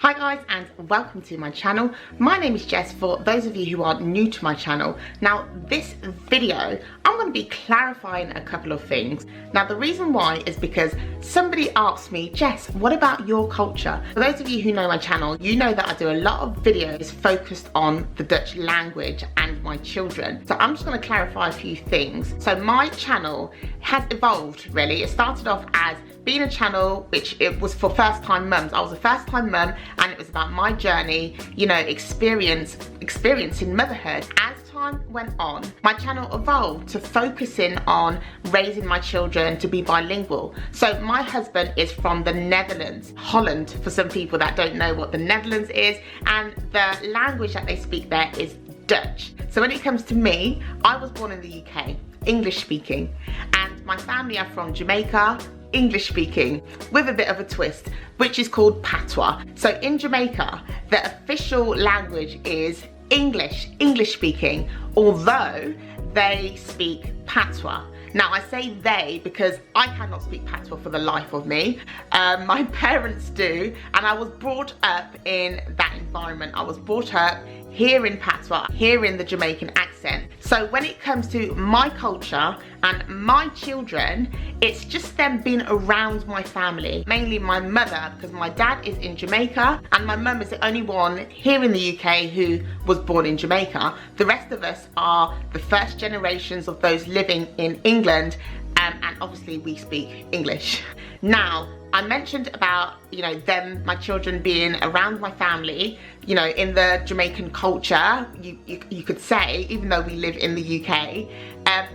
Hi guys, and welcome to my channel. My name is Jess, for those of you who are new to my channel. Now this video, I'm going to be clarifying a couple of things. Now the reason why is because somebody asked me, Jess, what about your culture? For those of you who know my channel, you know that I do a lot of videos focused on the Dutch language and my children. So I'm just going to clarify a few things. So my channel has evolved really. It started off as being a channel which it was for first time mums. I was a first time mum and it was about my journey, you know, experiencing motherhood. As time went on, my channel evolved to focusing on raising my children to be bilingual. So my husband is from the Netherlands, Holland for some people that don't know what the Netherlands is, and the language that they speak there is Dutch. So when it comes to me, I was born in the UK, English speaking, and my family are from Jamaica, English speaking, with a bit of a twist, which is called patois. So in Jamaica, the official language is English speaking, although they speak patois. Now I say they because I cannot speak patois for the life of me. My parents do, and I was brought up in that environment. I was brought up hearing patois, hearing the Jamaican accent. So when it comes to my culture and my children, it's just them being around my family, mainly my mother, because my dad is in Jamaica and my mum is the only one here in the UK who was born in Jamaica. The rest of us are the first generations of those living in England, and obviously we speak English. Now, I mentioned about, you know, my children being around my family, you know, in the Jamaican culture, you could say, even though we live in the UK,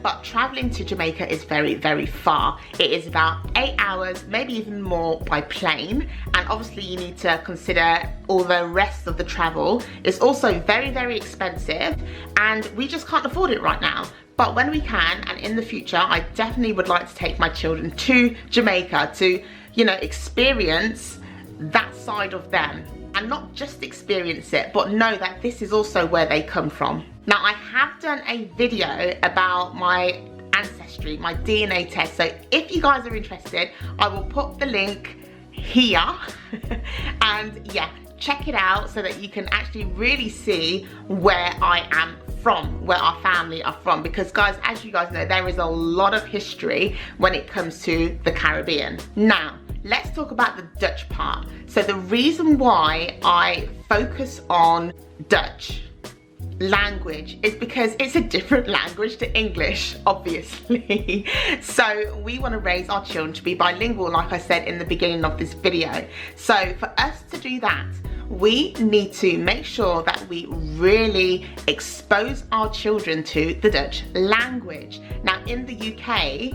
but traveling to Jamaica is very, very far. It is about 8 hours, maybe even more by plane. And obviously you need to consider all the rest of the travel. It's also very, very expensive and we just can't afford it right now. But when we can, and in the future, I definitely would like to take my children to Jamaica to, you know, experience that side of them. And not just experience it, but know that this is also where they come from. Now, I have done a video about my ancestry, my DNA test. So if you guys are interested, I will put the link here. And yeah, check it out so that you can actually really see where I am from, where our family are from. Because guys, as you guys know, there is a lot of history when it comes to the Caribbean. Now, let's talk about the Dutch part. So the reason why I focus on Dutch language is because it's a different language to English, obviously. So we want to raise our children to be bilingual, like I said in the beginning of this video. So for us to do that, we need to make sure that we really expose our children to the Dutch language. Now in the UK,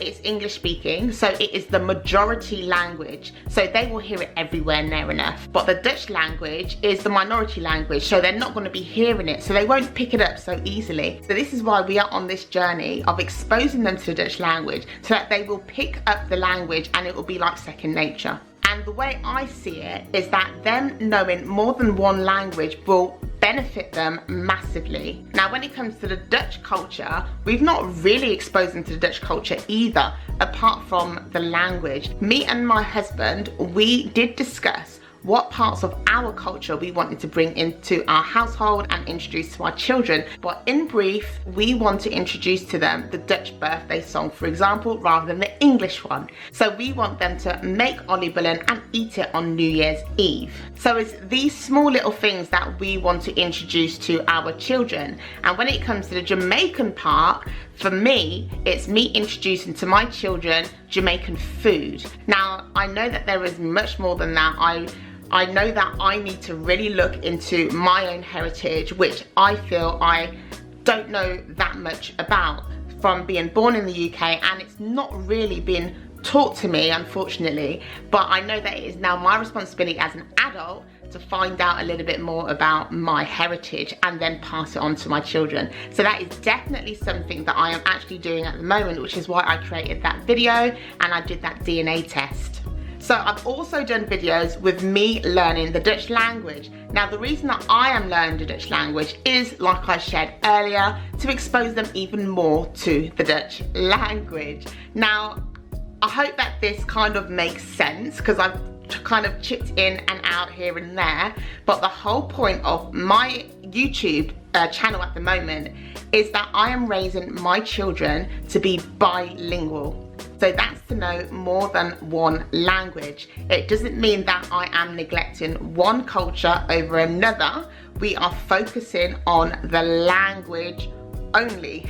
it's English speaking, so it is the majority language, so they will hear it everywhere near enough. But the Dutch language is the minority language, so they're not going to be hearing it, so they won't pick it up so easily. So this is why we are on this journey of exposing them to the Dutch language, so that they will pick up the language and it will be like second nature. And the way I see it is that them knowing more than one language will benefit them massively. Now, when it comes to the Dutch culture, we've not really exposed them to the Dutch culture either, apart from the language. Me and my husband, we did discuss what parts of our culture we wanted to bring into our household and introduce to our children. But in brief, we want to introduce to them the Dutch birthday song, for example, rather than the English one. So we want them to make ollie billen and eat it on New Year's Eve. So it's these small little things that we want to introduce to our children. And when it comes to the Jamaican part, for me, it's me introducing to my children Jamaican food. Now, I know that there is much more than that. I know that I need to really look into my own heritage, which I feel I don't know that much about from being born in the UK, and it's not really been taught to me, unfortunately. But I know that it is now my responsibility as an adult to find out a little bit more about my heritage and then pass it on to my children. So that is definitely something that I am actually doing at the moment, which is why I created that video and I did that DNA test. So I've also done videos with me learning the Dutch language. Now the reason that I am learning the Dutch language is, like I shared earlier, to expose them even more to the Dutch language. Now I hope that this kind of makes sense, because I've kind of chipped in and out here and there, but the whole point of my YouTube channel at the moment is that I am raising my children to be bilingual. So that's to know more than one language. It doesn't mean that I am neglecting one culture over another. We are focusing on the language only.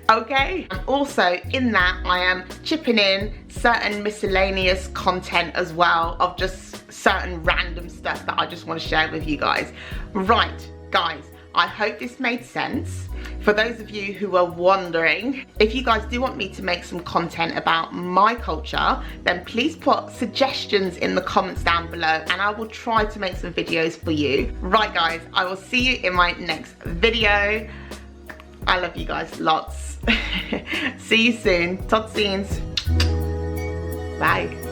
Okay? And also in that I am chipping in certain miscellaneous content as well of just certain random stuff that I just want to share with you guys. Right, guys, I hope this made sense. For those of you who are wondering, if you guys do want me to make some content about my culture, then please put suggestions in the comments down below and I will try to make some videos for you. Right guys, I will see you in my next video. I love you guys lots. See you soon. Tot ziens. Bye.